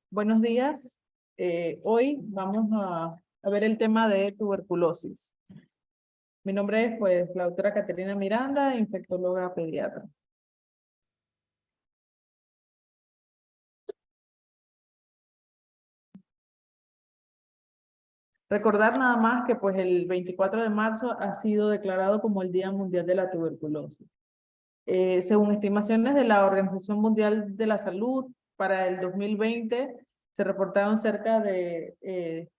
Buenos días. Hoy vamos a ver el tema de tuberculosis. Mi nombre es pues la doctora Caterina Miranda, infectóloga pediatra. Recordar nada más que pues el 24 de marzo ha sido declarado como el Día Mundial de la Tuberculosis. Según estimaciones de la Organización Mundial de la Salud, para el 2020 se reportaron cerca de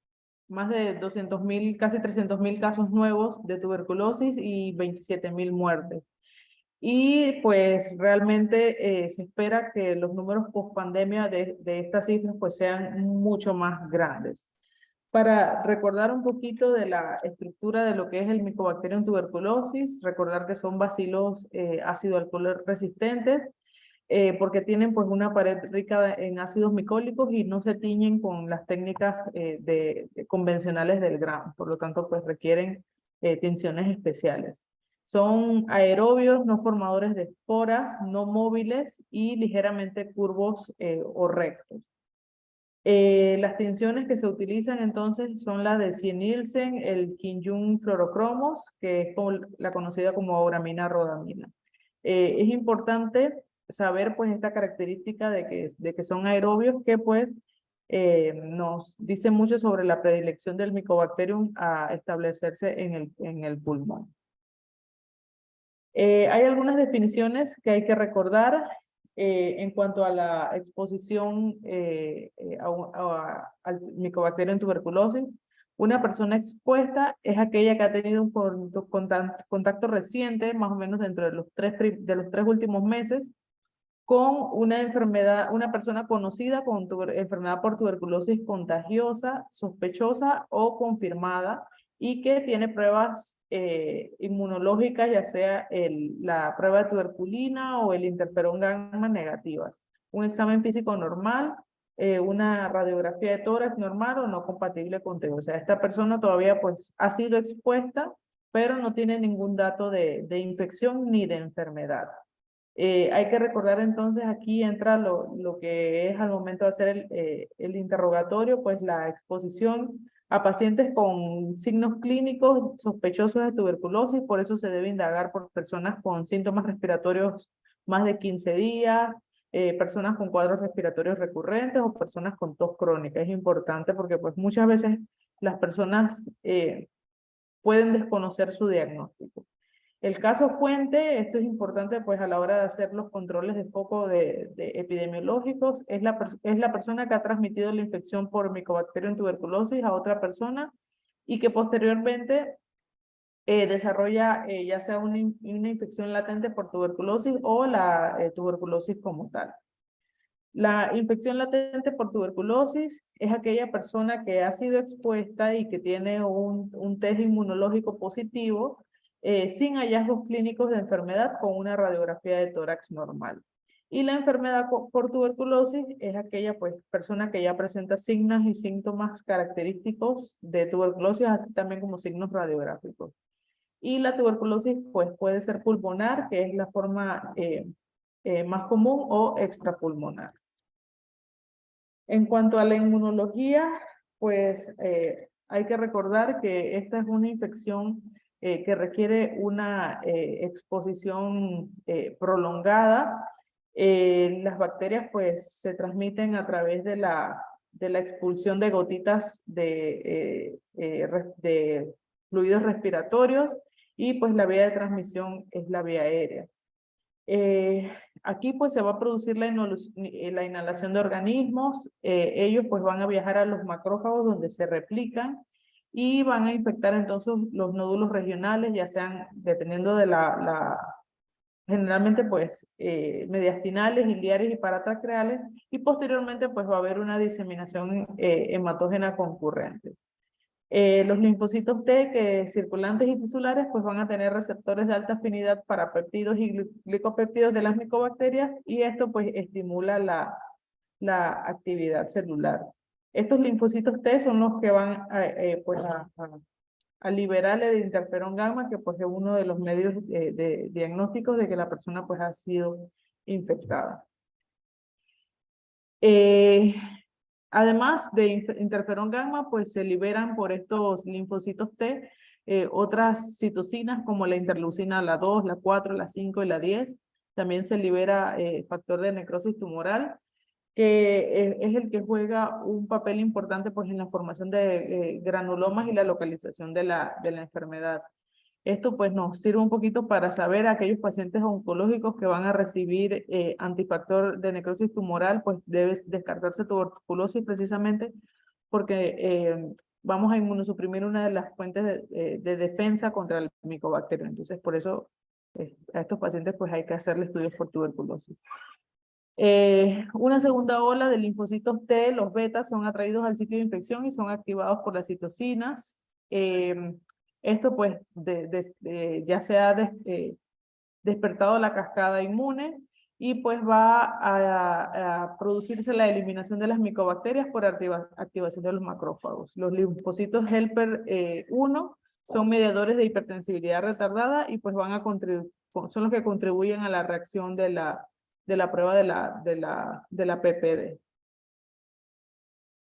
más de 200.000, casi 300.000 casos nuevos de tuberculosis y 27.000 muertes. Y pues realmente se espera que los números post pandemia de estas cifras pues sean mucho más grandes. Para recordar un poquito de la estructura de lo que es el Mycobacterium tuberculosis, recordar que son bacilos ácido alcohol resistentes, porque tienen pues una pared rica en ácidos micólicos y no se tiñen con las técnicas convencionales del Gram, por lo tanto pues requieren tinciones especiales. Son aerobios, no formadores de esporas, no móviles y ligeramente curvos o rectos. Las tinciones que se utilizan entonces son las de Cien-Nielsen, el Quinjun fluorocromos, que es como la conocida como auramina rodamina. Es importante saber pues esta característica de que son aerobios que pues nos dice mucho sobre la predilección del Mycobacterium a establecerse en el pulmón. Hay algunas definiciones que hay que recordar en cuanto a la exposición al Mycobacterium tuberculosis. Una persona expuesta es aquella que ha tenido un contacto reciente, más o menos dentro de de los tres últimos meses, con una enfermedad, una persona conocida con enfermedad por tuberculosis contagiosa, sospechosa o confirmada, y que tiene pruebas inmunológicas, ya sea la prueba de tuberculina o el interferón gamma negativas. Un examen físico normal, una radiografía de tórax normal o no compatible con TB. O sea, esta persona todavía pues ha sido expuesta, pero no tiene ningún dato de infección ni de enfermedad. Hay que recordar entonces aquí entra lo que es al momento de hacer el interrogatorio, pues la exposición a pacientes con signos clínicos sospechosos de tuberculosis, por eso se debe indagar por personas con síntomas respiratorios más de 15 días, personas con cuadros respiratorios recurrentes o personas con tos crónica. Es importante porque pues muchas veces las personas pueden desconocer su diagnóstico. El caso fuente, esto es importante pues a la hora de hacer los controles de foco de epidemiológicos, es la persona que ha transmitido la infección por Mycobacterium tuberculosis a otra persona y que posteriormente desarrolla ya sea una infección latente por tuberculosis o la tuberculosis como tal. La infección latente por tuberculosis es aquella persona que ha sido expuesta y que tiene un test inmunológico positivo sin hallazgos clínicos de enfermedad con una radiografía de tórax normal. Y la enfermedad por tuberculosis es aquella pues, persona que ya presenta signos y síntomas característicos de tuberculosis, así también como signos radiográficos. Y la tuberculosis pues, puede ser pulmonar, que es la forma más común, o extrapulmonar. En cuanto a la inmunología, pues hay que recordar que esta es una infección que requiere una exposición prolongada. Las bacterias pues se transmiten a través de la expulsión de gotitas de fluidos respiratorios y pues la vía de transmisión es la vía aérea. Aquí pues se va a producir la inhalación de organismos, ellos pues van a viajar a los macrófagos donde se replican y van a infectar entonces los nódulos regionales, ya sean dependiendo de generalmente pues mediastinales, iliares y paratracreales, y posteriormente pues va a haber una diseminación hematógena concurrente. Los linfocitos T, que circulantes y tisulares, pues van a tener receptores de alta afinidad para péptidos y glicopéptidos de las micobacterias y esto pues estimula la actividad celular. Estos linfocitos T son los que van pues a liberar el interferón gamma, que pues es uno de los medios de diagnósticos de que la persona pues ha sido infectada. Eh, Además de interferón gamma, pues se liberan por estos linfocitos T otras citocinas como la interleucina, la 2, la 4, la 5 y la 10. También se libera factor de necrosis tumoral, que es el que juega un papel importante pues, en la formación de granulomas y la localización de la enfermedad. Esto pues nos sirve un poquito para saber a aquellos pacientes oncológicos que van a recibir antifactor de necrosis tumoral, pues debe descartarse tuberculosis precisamente porque vamos a inmunosuprimir una de las fuentes de defensa contra el micobacterio. Entonces, por eso a estos pacientes pues hay que hacerle estudios por tuberculosis. Una segunda ola de linfocitos T, los betas, son atraídos al sitio de infección y son activados por las citocinas. Esto pues ya se ha despertado la cascada inmune y pues va a producirse la eliminación de las micobacterias por activación de los macrófagos. Los linfocitos helper 1 son mediadores de hipersensibilidad retardada y pues van a son los que contribuyen a la reacción de la prueba de la PPD.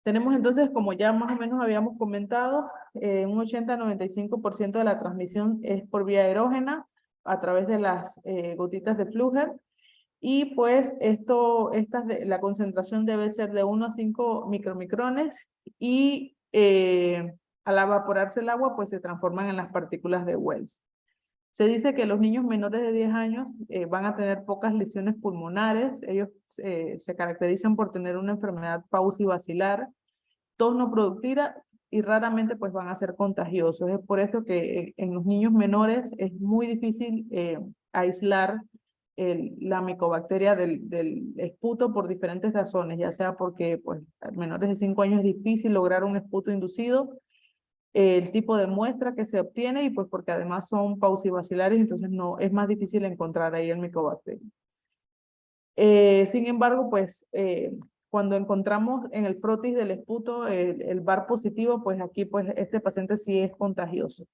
Tenemos entonces, como ya más o menos habíamos comentado, un 80-95% de la transmisión es por vía aerógena a través de las gotitas de Fluger. Y pues la concentración debe ser de 1 a 5 micromicrones y al evaporarse el agua pues se transforman en las partículas de Wells. Se dice que los niños menores de 10 años van a tener pocas lesiones pulmonares. Ellos se caracterizan por tener una enfermedad paucibacilar, tos no productiva y raramente pues van a ser contagiosos. Es por esto que en los niños menores es muy difícil aislar la micobacteria del esputo por diferentes razones, ya sea porque pues, a menores de 5 años es difícil lograr un esputo inducido, el tipo de muestra que se obtiene y pues porque además son paucibacilares, entonces no, es más difícil encontrar ahí el micobacterio. Sin embargo, pues cuando encontramos en el frotis del esputo el VAR positivo, pues aquí pues este paciente sí es contagioso.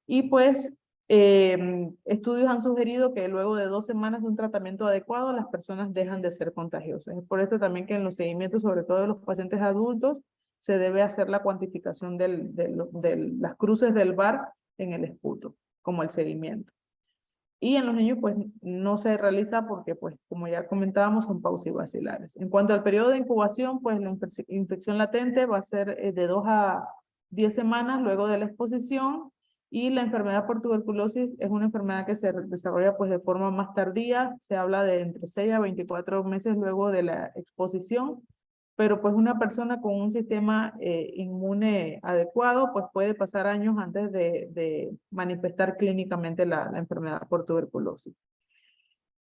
Y pues estudios han sugerido que luego de 2 semanas de un tratamiento adecuado, las personas dejan de ser contagiosas. Es por esto también que en los seguimientos, sobre todo de los pacientes adultos, se debe hacer la cuantificación de las cruces del VAR en el esputo, como el seguimiento. Y en los niños, pues, no se realiza porque, pues, como ya comentábamos, son paucibacilares. En cuanto al periodo de incubación, pues, la infección latente va a ser de 2 a 10 semanas luego de la exposición y la enfermedad por tuberculosis es una enfermedad que se desarrolla, pues, de forma más tardía. Se habla de entre 6 a 24 meses luego de la exposición, pero pues una persona con un sistema inmune adecuado pues puede pasar años antes de manifestar clínicamente la enfermedad por tuberculosis.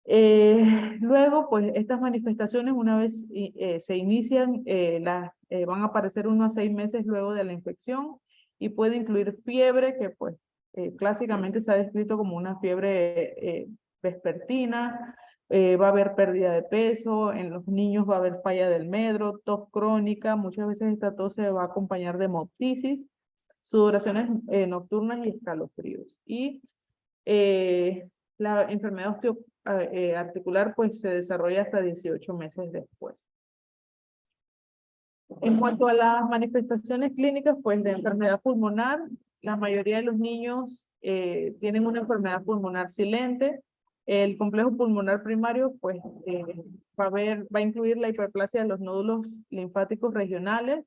Luego, pues estas manifestaciones una vez se inician, van a aparecer 1 a 6 meses luego de la infección y puede incluir fiebre que pues clásicamente se ha descrito como una fiebre vespertina, va a haber pérdida de peso, en los niños va a haber falla del medro, tos crónica, muchas veces esta tos se va a acompañar de hemoptisis, sudoraciones nocturnas y escalofríos. Y la enfermedad articular pues se desarrolla hasta 18 meses después. En cuanto a las manifestaciones clínicas pues de enfermedad pulmonar, la mayoría de los niños tienen una enfermedad pulmonar silente. El complejo pulmonar primario pues va a incluir la hiperplasia de los nódulos linfáticos regionales,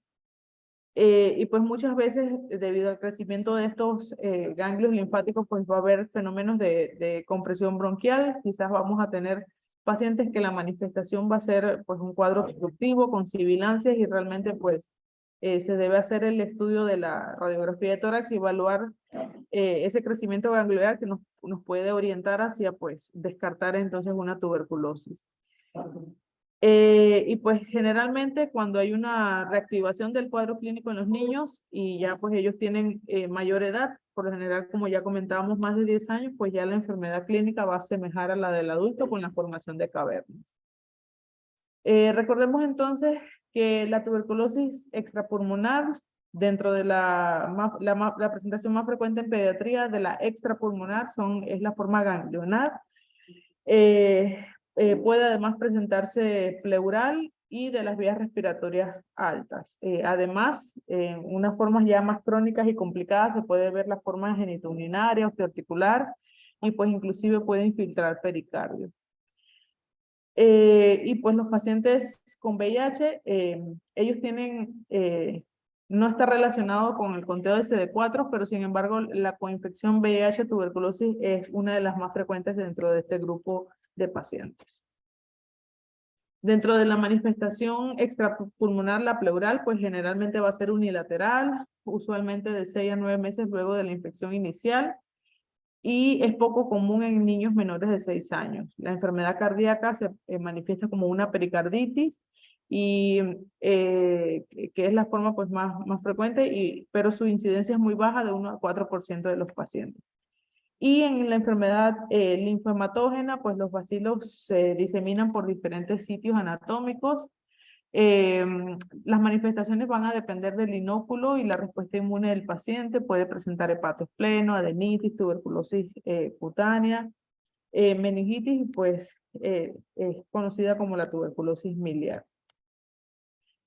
y pues muchas veces debido al crecimiento de estos ganglios linfáticos pues va a haber fenómenos de compresión bronquial, quizás vamos a tener pacientes que la manifestación va a ser pues un cuadro obstructivo con sibilancias y realmente pues se debe hacer el estudio de la radiografía de tórax y evaluar ese crecimiento ganglionar que nos puede orientar hacia pues descartar entonces una tuberculosis. Y pues generalmente cuando hay una reactivación del cuadro clínico en los niños y ya pues ellos tienen mayor edad, por lo general como ya comentábamos más de 10 años, pues ya la enfermedad clínica va a asemejar a la del adulto con la formación de cavernas. Recordemos entonces que la tuberculosis extrapulmonar, dentro de la presentación más frecuente en pediatría de la extrapulmonar es la forma ganglionar. Puede además presentarse pleural y de las vías respiratorias altas. Además, en unas formas ya más crónicas y complicadas se puede ver la forma genitourinaria, osteoarticular, y pues inclusive puede infiltrar pericardio. Y pues los pacientes con VIH, ellos tienen, no está relacionado con el conteo de CD4, pero sin embargo la coinfección VIH-tuberculosis es una de las más frecuentes dentro de este grupo de pacientes. Dentro de la manifestación extrapulmonar, la pleural, pues generalmente va a ser unilateral, usualmente de 6 a 9 meses luego de la infección inicial, y es poco común en niños menores de 6 años. La enfermedad cardíaca se manifiesta como una pericarditis, y que es la forma pues más frecuente, pero su incidencia es muy baja, de 1 a 4% de los pacientes. Y en la enfermedad linfematógena, pues los bacilos se diseminan por diferentes sitios anatómicos. Las manifestaciones van a depender del inóculo y la respuesta inmune del paciente. Puede presentar hepatospleno, adenitis, tuberculosis cutánea, meningitis, pues es conocida como la tuberculosis miliar.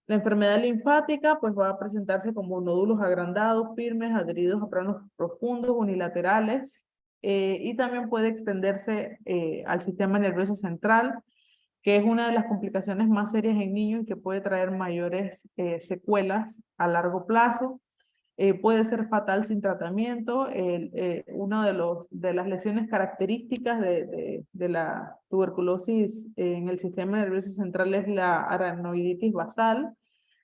La enfermedad linfática pues va a presentarse como nódulos agrandados, firmes, adheridos a planos profundos, unilaterales, y también puede extenderse al sistema nervioso central, que es una de las complicaciones más serias en niños y que puede traer mayores secuelas a largo plazo. Puede ser fatal sin tratamiento. Una de las lesiones características de la tuberculosis en el sistema nervioso central es la aracnoiditis basal.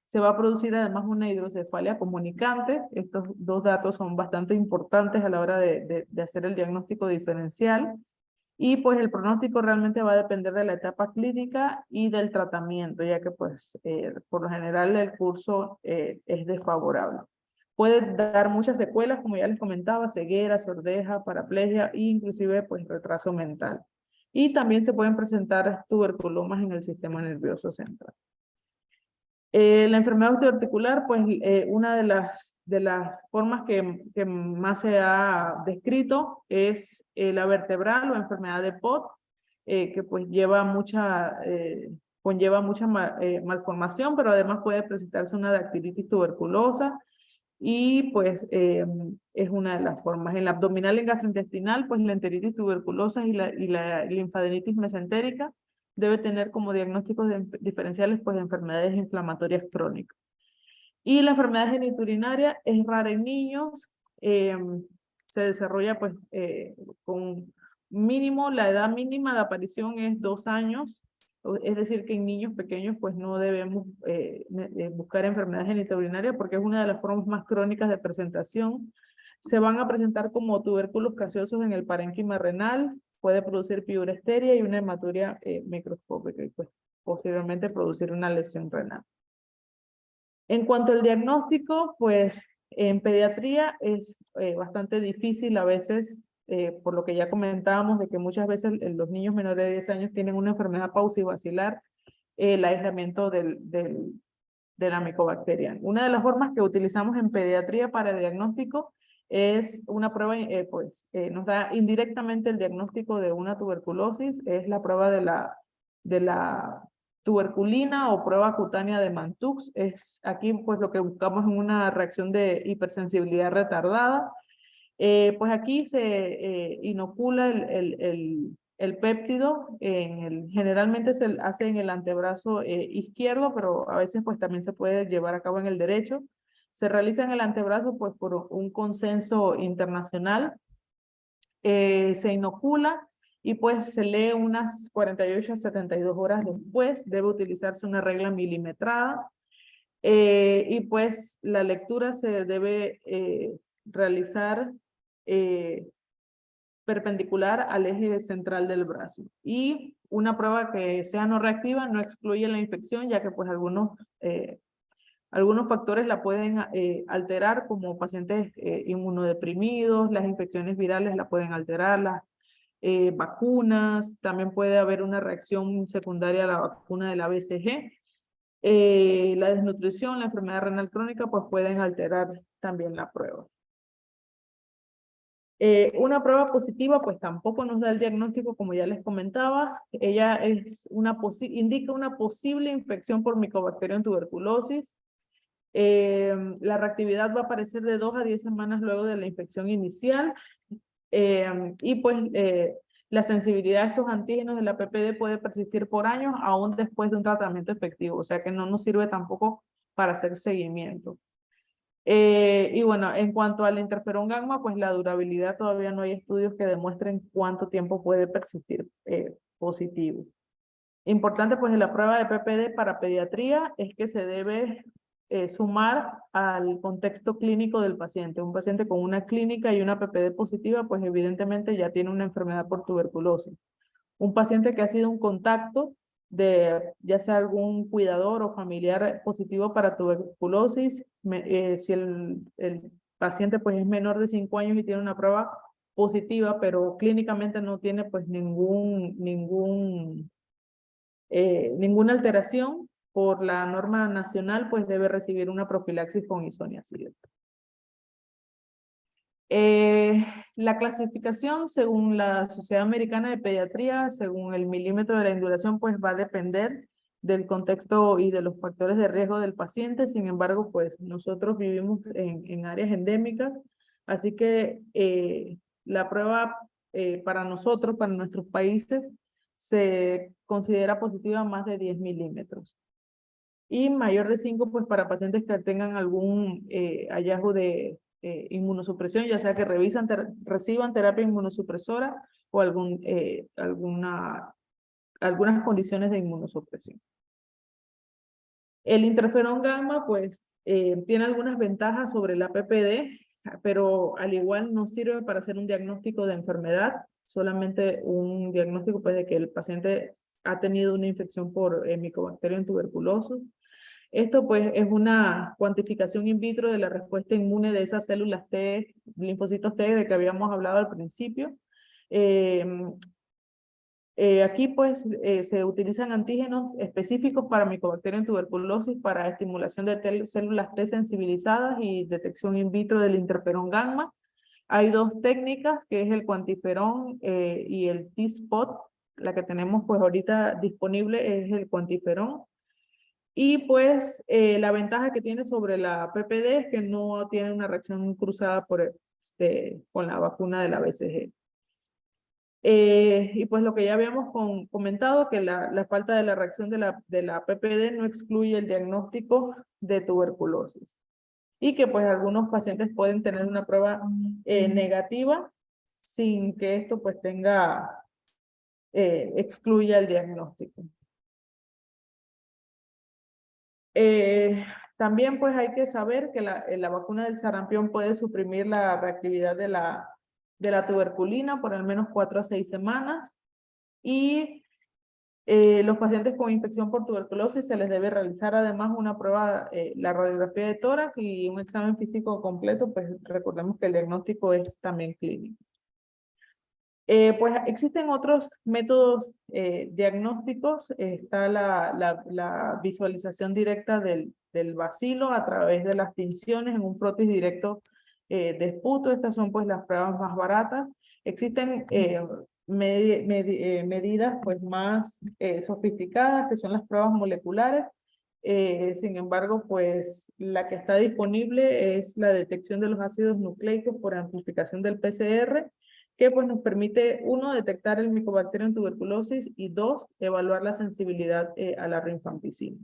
Se va a producir además una hidrocefalia comunicante. Estos dos datos son bastante importantes a la hora de hacer el diagnóstico diferencial. Y pues el pronóstico realmente va a depender de la etapa clínica y del tratamiento, ya que pues por lo general el curso es desfavorable. Puede dar muchas secuelas, como ya les comentaba: ceguera, sordera, paraplegia e inclusive pues retraso mental. Y también se pueden presentar tuberculomas en el sistema nervioso central. La enfermedad osteoarticular, pues una de las formas que más se ha descrito es la vertebral o enfermedad de Pott, que pues conlleva mucha malformación, pero además puede presentarse una dactilitis tuberculosa, y pues es una de las formas. En la abdominal y gastrointestinal, pues la enteritis tuberculosa y la linfadenitis mesentérica debe tener como diagnósticos diferenciales pues enfermedades inflamatorias crónicas. Y la enfermedad genitourinaria es rara en niños, se desarrolla pues con mínimo, la edad mínima de aparición es 2 años, es decir que en niños pequeños pues no debemos buscar enfermedad genitourinaria porque es una de las formas más crónicas de presentación. Se van a presentar como tubérculos gaseosos en el parénquima renal, puede producir piuresteria y una hematuria microscópica, y pues posteriormente producir una lesión renal. En cuanto al diagnóstico, pues en pediatría es bastante difícil a veces, por lo que ya comentábamos, de que muchas veces los niños menores de 10 años tienen una enfermedad paucivacilar, el aislamiento de la micobacteria. Una de las formas que utilizamos en pediatría para el diagnóstico es una prueba, nos da indirectamente el diagnóstico de una tuberculosis, es la prueba de la tuberculina o prueba cutánea de Mantoux. Es aquí pues lo que buscamos en una reacción de hipersensibilidad retardada. Pues aquí se inocula el péptido, generalmente se hace en el antebrazo izquierdo, pero a veces pues también se puede llevar a cabo en el derecho. Se realiza en el antebrazo pues por un consenso internacional. Se inocula y pues se lee unas 48 a 72 horas después. Debe utilizarse una regla milimetrada. Y pues la lectura se debe realizar perpendicular al eje central del brazo. Y una prueba que sea no reactiva no excluye la infección, ya que pues algunos factores la pueden alterar, como pacientes inmunodeprimidos, las infecciones virales la pueden alterar, las vacunas, también puede haber una reacción secundaria a la vacuna de la BCG. La desnutrición, la enfermedad renal crónica, pues pueden alterar también la prueba. Una prueba positiva, pues tampoco nos da el diagnóstico, como ya les comentaba. Ella es indica una posible infección por Mycobacterium tuberculosis. La reactividad va a aparecer de 2 a 10 semanas luego de la infección inicial. Y pues la sensibilidad a estos antígenos de la PPD puede persistir por años, aún después de un tratamiento efectivo. O sea que no nos sirve tampoco para hacer seguimiento. Y bueno, en cuanto al interferón gamma, pues la durabilidad todavía no hay estudios que demuestren cuánto tiempo puede persistir positivo. Importante pues en la prueba de PPD para pediatría es que se debe sumar al contexto clínico del paciente. Un paciente con una clínica y una PPD positiva, pues evidentemente ya tiene una enfermedad por tuberculosis. Un paciente que ha sido un contacto de ya sea algún cuidador o familiar positivo para tuberculosis, si el paciente pues es menor de 5 años y tiene una prueba positiva, pero clínicamente no tiene pues ninguna alteración por la norma nacional, pues debe recibir una profilaxis con isoniazid. La clasificación según la Sociedad Americana de Pediatría, según el milímetro de la induración, pues va a depender del contexto y de los factores de riesgo del paciente. Sin embargo, pues nosotros vivimos en áreas endémicas, así que la prueba para nosotros, para nuestros países, se considera positiva más de 10 milímetros. Y mayor de 5, pues para pacientes que tengan algún hallazgo de inmunosupresión, ya sea que reciban terapia inmunosupresora o algunas condiciones de inmunosupresión. El interferón gamma, pues, tiene algunas ventajas sobre la PPD, pero al igual no sirve para hacer un diagnóstico de enfermedad, solamente un diagnóstico pues, de que el paciente ha tenido una infección por Mycobacterium tuberculosis. Esto pues es una cuantificación in vitro de la respuesta inmune de esas células T, linfocitos T de que habíamos hablado al principio. Aquí pues se utilizan antígenos específicos para Mycobacterium tuberculosis para estimulación de células T sensibilizadas y detección in vitro del interferón gamma. Hay dos técnicas, que es el cuantiferón y el T-spot. La que tenemos pues ahorita disponible es el cuantiferón. Y pues la ventaja que tiene sobre la PPD es que no tiene una reacción cruzada con la vacuna de la BCG. Y pues lo que ya habíamos comentado, que la falta de la reacción de la PPD no excluye el diagnóstico de tuberculosis. Y que pues algunos pacientes pueden tener una prueba negativa sin que esto pues excluya el diagnóstico. También pues hay que saber que la vacuna del sarampión puede suprimir la reactividad de la tuberculina por al menos 4 a 6 semanas. Y los pacientes con infección por tuberculosis se les debe realizar además una prueba, la radiografía de tórax y un examen físico completo, pues recordemos que el diagnóstico es también clínico. Pues existen otros métodos diagnósticos. Está la visualización directa del bacilo a través de las tinciones en un frotis directo de esputo. Estas son pues las pruebas más baratas. Existen medidas pues más sofisticadas, que son las pruebas moleculares. Sin embargo, pues la que está disponible es la detección de los ácidos nucleicos por amplificación del PCR, que pues nos permite, uno, detectar el Mycobacterium tuberculosis y dos, evaluar la sensibilidad a la rifampicina.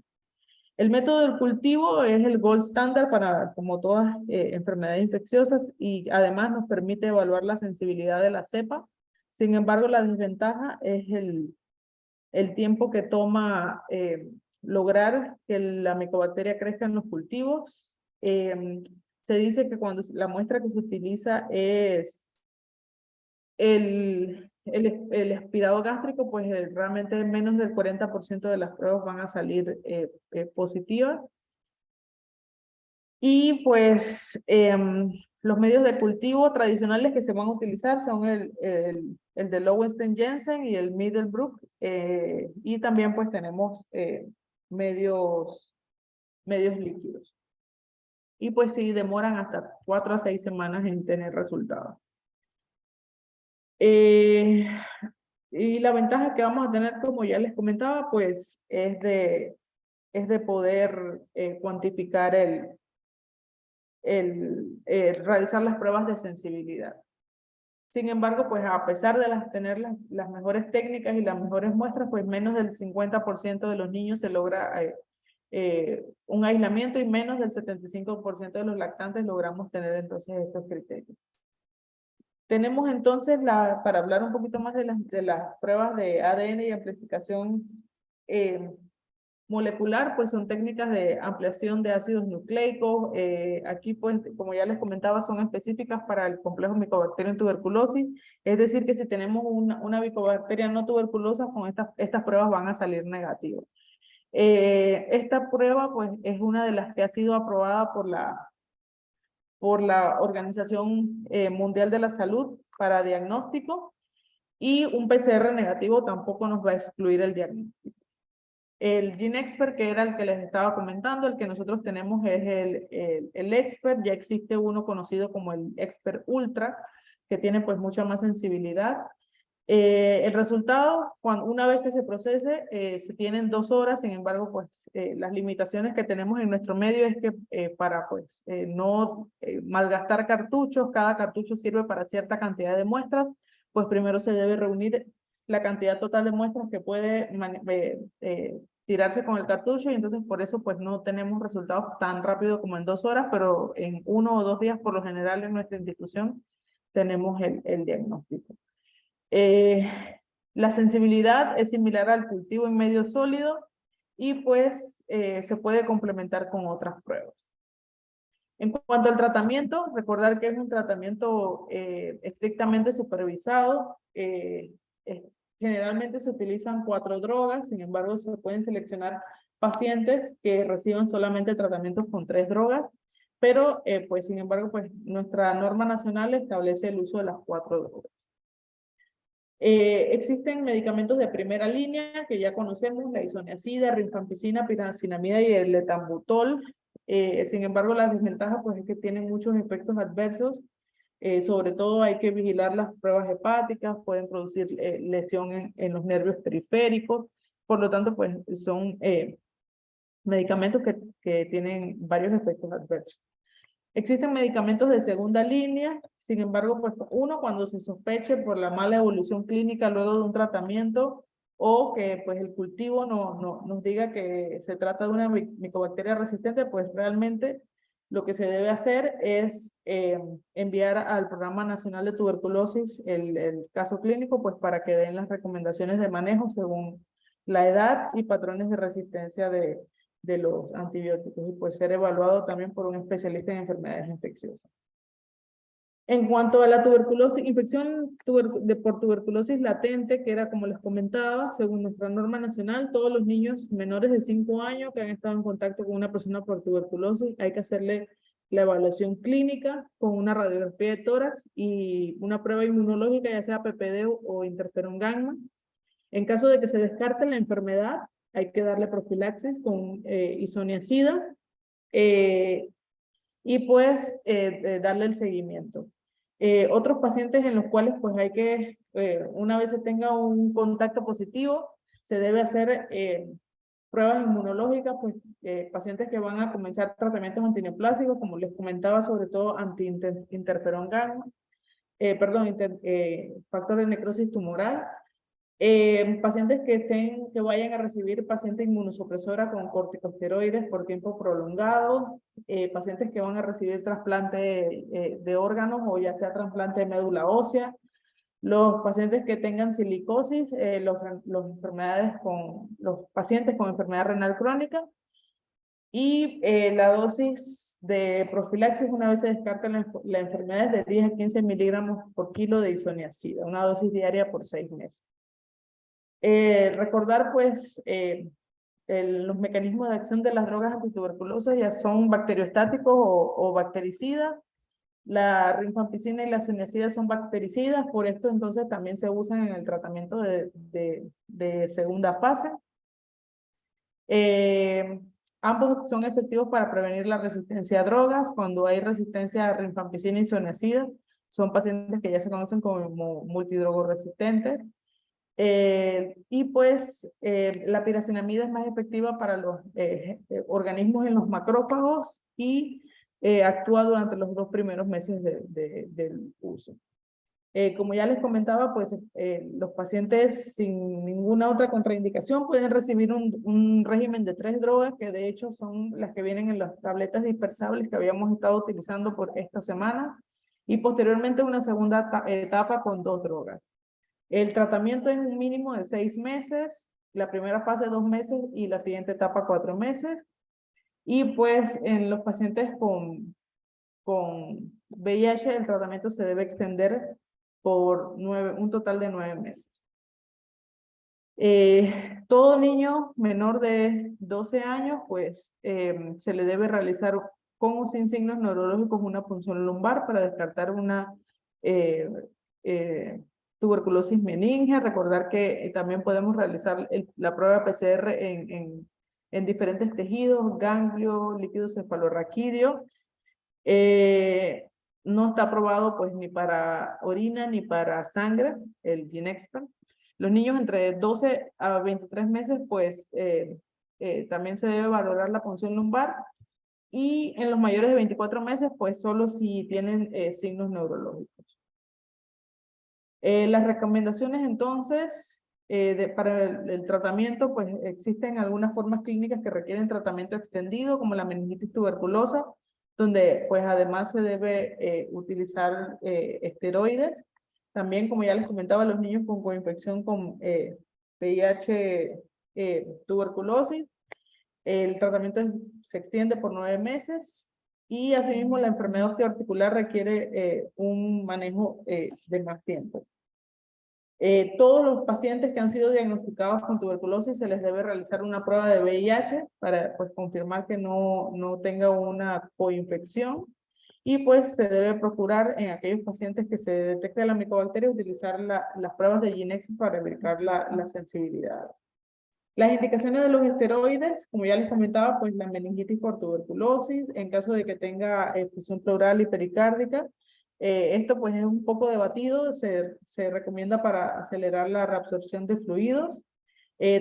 El método del cultivo es el gold standard para, como todas enfermedades infecciosas, y además nos permite evaluar la sensibilidad de la cepa. Sin embargo, la desventaja es el tiempo que toma lograr que la micobacteria crezca en los cultivos. Se dice que cuando la muestra que se utiliza es el aspirado gástrico, pues realmente menos del 40% de las pruebas van a salir positivas. Y pues los medios de cultivo tradicionales que se van a utilizar son el de Lowenstein Jensen y el Middlebrook. Y también pues tenemos medios líquidos. Y pues sí, demoran hasta 4 a 6 semanas en tener resultados. Y la ventaja que vamos a tener, como ya les comentaba, pues es de poder cuantificar realizar las pruebas de sensibilidad. Sin embargo, pues a pesar de tener las mejores técnicas y las mejores muestras, pues menos del 50% de los niños se logra un aislamiento y menos del 75% de los lactantes logramos tener entonces estos criterios. Tenemos entonces, para hablar un poquito más de las pruebas de ADN y amplificación molecular, pues son técnicas de ampliación de ácidos nucleicos. Aquí, pues, como ya les comentaba, son específicas para el complejo Mycobacterium tuberculosis. Es decir, que si tenemos una Mycobacteria no tuberculosa, con estas pruebas van a salir negativas. Esta prueba, pues, es una de las que ha sido aprobada por la Organización Mundial de la Salud para diagnóstico, y un PCR negativo tampoco nos va a excluir el diagnóstico. El GeneXpert, que era el que les estaba comentando, el que nosotros tenemos es el Expert. Ya existe uno conocido como el Expert Ultra, que tiene pues mucha más sensibilidad. El resultado, una vez que se procese, se tienen 2 horas. Sin embargo, pues las limitaciones que tenemos en nuestro medio es que para pues no malgastar cartuchos, cada cartucho sirve para cierta cantidad de muestras, pues primero se debe reunir la cantidad total de muestras que puede tirarse con el cartucho, y entonces por eso pues no tenemos resultados tan rápido como en 2 horas, pero en 1 o 2 días por lo general en nuestra institución tenemos el diagnóstico. La sensibilidad es similar al cultivo en medio sólido y pues se puede complementar con otras pruebas. En cuanto al tratamiento, recordar que es un tratamiento estrictamente supervisado. Generalmente se utilizan 4 drogas, sin embargo se pueden seleccionar pacientes que reciban solamente tratamientos con 3 drogas, pero pues sin embargo pues nuestra norma nacional establece el uso de las 4 drogas. Existen medicamentos de primera línea que ya conocemos: la isoniazida, rifampicina, pirazinamida y el etambutol. Sin embargo, la desventaja pues es que tienen muchos efectos adversos. Sobre todo hay que vigilar las pruebas hepáticas, pueden producir lesión en los nervios periféricos. Por lo tanto, pues son medicamentos que tienen varios efectos adversos. Existen medicamentos de segunda línea. Sin embargo, pues cuando se sospeche por la mala evolución clínica luego de un tratamiento, o que pues el cultivo nos diga que se trata de una micobacteria resistente, pues realmente lo que se debe hacer es enviar al Programa Nacional de Tuberculosis el caso clínico, pues para que den las recomendaciones de manejo según la edad y patrones de resistencia de los antibióticos, y pues ser evaluado también por un especialista en enfermedades infecciosas. En cuanto a la tuberculosis, infección por tuberculosis latente, que era como les comentaba, según nuestra norma nacional, todos los niños menores de 5 años que han estado en contacto con una persona por tuberculosis, hay que hacerle la evaluación clínica con una radiografía de tórax y una prueba inmunológica, ya sea PPD o interferón gamma. En caso de que se descarte la enfermedad, hay que darle profilaxis con isoniazida y pues darle el seguimiento. Otros pacientes en los cuales pues hay que, una vez se tenga un contacto positivo, se debe hacer pruebas inmunológicas, pues pacientes que van a comenzar tratamientos antineoplásicos, como les comentaba, sobre todo anti-interferón gamma, factor de necrosis tumoral. Pacientes que vayan a recibir paciente inmunosupresora con corticosteroides por tiempo prolongado, pacientes que van a recibir trasplante de órganos o ya sea trasplante de médula ósea, los pacientes que tengan silicosis, los pacientes con enfermedad renal crónica, y la dosis de profilaxis una vez se descarta la enfermedad es de 10 a 15 miligramos por kilo de isoniazida, una dosis diaria por 6 meses. Recordar pues los mecanismos de acción de las drogas antituberculosas ya son bacteriostáticos o bactericidas. La rifampicina y la isoniazida son bactericidas, por esto entonces también se usan en el tratamiento de segunda fase. Ambos son efectivos para prevenir la resistencia a drogas. Cuando hay resistencia a rifampicina y isoniazida, son pacientes que ya se conocen como multidrogoresistentes. Y pues la piracinamida es más efectiva para los organismos en los macrófagos y actúa durante los 2 primeros meses del uso. Como ya les comentaba, pues los pacientes sin ninguna otra contraindicación pueden recibir un régimen de 3 drogas, que de hecho son las que vienen en las tabletas dispersables que habíamos estado utilizando por esta semana, y posteriormente una segunda etapa con 2 drogas. El tratamiento es un mínimo de 6 meses, la primera fase 2 meses y la siguiente etapa 4 meses. Y pues en los pacientes con VIH el tratamiento se debe extender por un total de 9 meses. Todo niño menor de 12 años, pues se le debe realizar con o sin signos neurológicos una punción lumbar para descartar una tuberculosis meningea. Recordar que también podemos realizar la prueba PCR en diferentes tejidos, ganglio, líquido cefalorraquídeo. No está aprobado pues ni para orina ni para sangre, el Ginexpa. Los niños entre 12 a 23 meses, pues también se debe valorar la punción lumbar. Y en los mayores de 24 meses, pues solo si tienen signos neurológicos. Las recomendaciones entonces para el tratamiento, pues existen algunas formas clínicas que requieren tratamiento extendido, como la meningitis tuberculosa, donde pues además se debe utilizar esteroides. También, como ya les comentaba, los niños con coinfección con VIH, tuberculosis, el tratamiento se extiende por 9 meses. Y asimismo la enfermedad osteoarticular requiere un manejo de más tiempo. Todos los pacientes que han sido diagnosticados con tuberculosis se les debe realizar una prueba de VIH para pues, confirmar que no tenga una coinfección. Y pues se debe procurar en aquellos pacientes que se detecte la micobacteria utilizar las pruebas de Ginexpa para verificar la sensibilidad. Las indicaciones de los esteroides, como ya les comentaba, pues la meningitis por tuberculosis, en caso de que tenga fusión pleural y pericárdica. Esto pues es un poco debatido, se recomienda para acelerar la reabsorción de fluidos.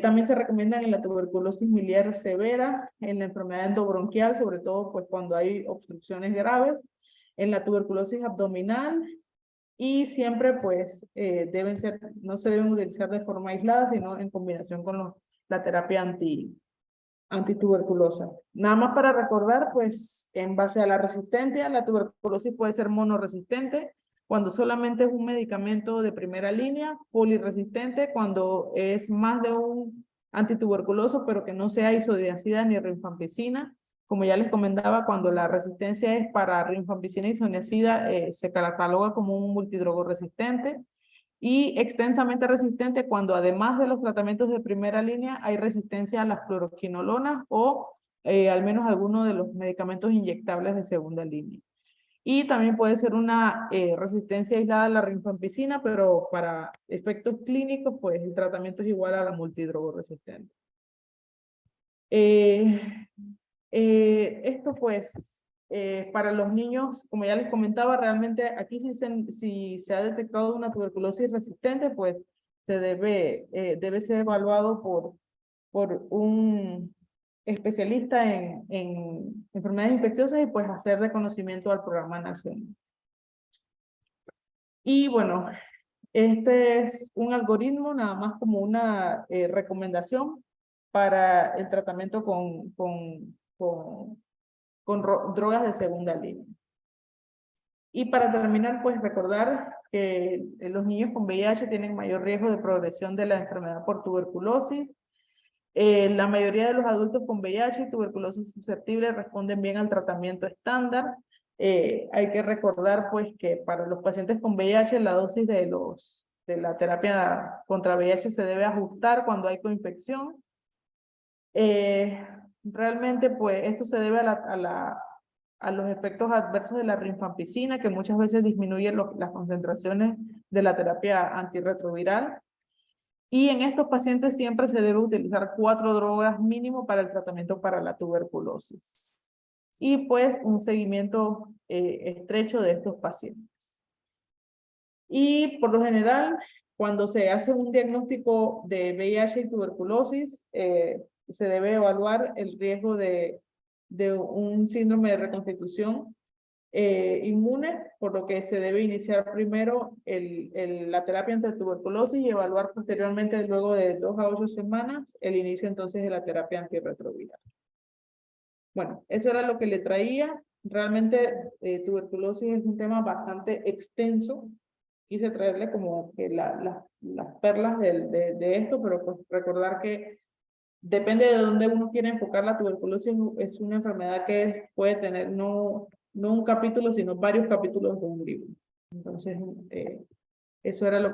También se recomiendan en la tuberculosis miliar severa, en la enfermedad endobronquial, sobre todo pues cuando hay obstrucciones graves, en la tuberculosis abdominal, y siempre pues no se deben utilizar de forma aislada, sino en combinación con la terapia antituberculosa. Nada más para recordar, pues en base a la resistencia, la tuberculosis puede ser monoresistente cuando solamente es un medicamento de primera línea, poliresistente cuando es más de un antituberculoso, pero que no sea isoniazida ni rifampicina. Como ya les comentaba, cuando la resistencia es para rifampicina y isoniazida, se cataloga como un multidrogo resistente. Y extensamente resistente cuando además de los tratamientos de primera línea hay resistencia a las fluoroquinolonas o al menos alguno de los medicamentos inyectables de segunda línea. Y también puede ser una resistencia aislada a la rifampicina, pero para efectos clínicos, pues el tratamiento es igual a la multidrogo resistente. Esto pues para los niños, como ya les comentaba, realmente aquí si se ha detectado una tuberculosis resistente, pues debe ser evaluado por un especialista en enfermedades infecciosas y pues hacer reconocimiento al programa nacional. Y bueno, este es un algoritmo nada más como una recomendación para el tratamiento con drogas de segunda línea. Y para terminar, pues recordar que los niños con VIH tienen mayor riesgo de progresión de la enfermedad por tuberculosis. La mayoría de los adultos con VIH y tuberculosis susceptible responden bien al tratamiento estándar. Hay que recordar pues que para los pacientes con VIH la dosis de la terapia contra VIH se debe ajustar cuando hay coinfección. Realmente pues esto se debe a los efectos adversos de la rifampicina, que muchas veces disminuyen las concentraciones de la terapia antirretroviral. Y en estos pacientes siempre se debe utilizar 4 drogas mínimo para el tratamiento para la tuberculosis. Y pues un seguimiento estrecho de estos pacientes. Y por lo general, cuando se hace un diagnóstico de VIH y tuberculosis, se debe evaluar el riesgo de un síndrome de reconstitución inmune, por lo que se debe iniciar primero la terapia antituberculosis y evaluar posteriormente, luego de 2 a 8 semanas, el inicio entonces de la terapia antirretroviral. Bueno, eso era lo que le traía. Realmente tuberculosis es un tema bastante extenso. Quise traerle como que las perlas de esto, pero pues recordar que depende de dónde uno quiere enfocar la tuberculosis, es una enfermedad que puede tener no un capítulo, sino varios capítulos de un libro. Entonces, eso era lo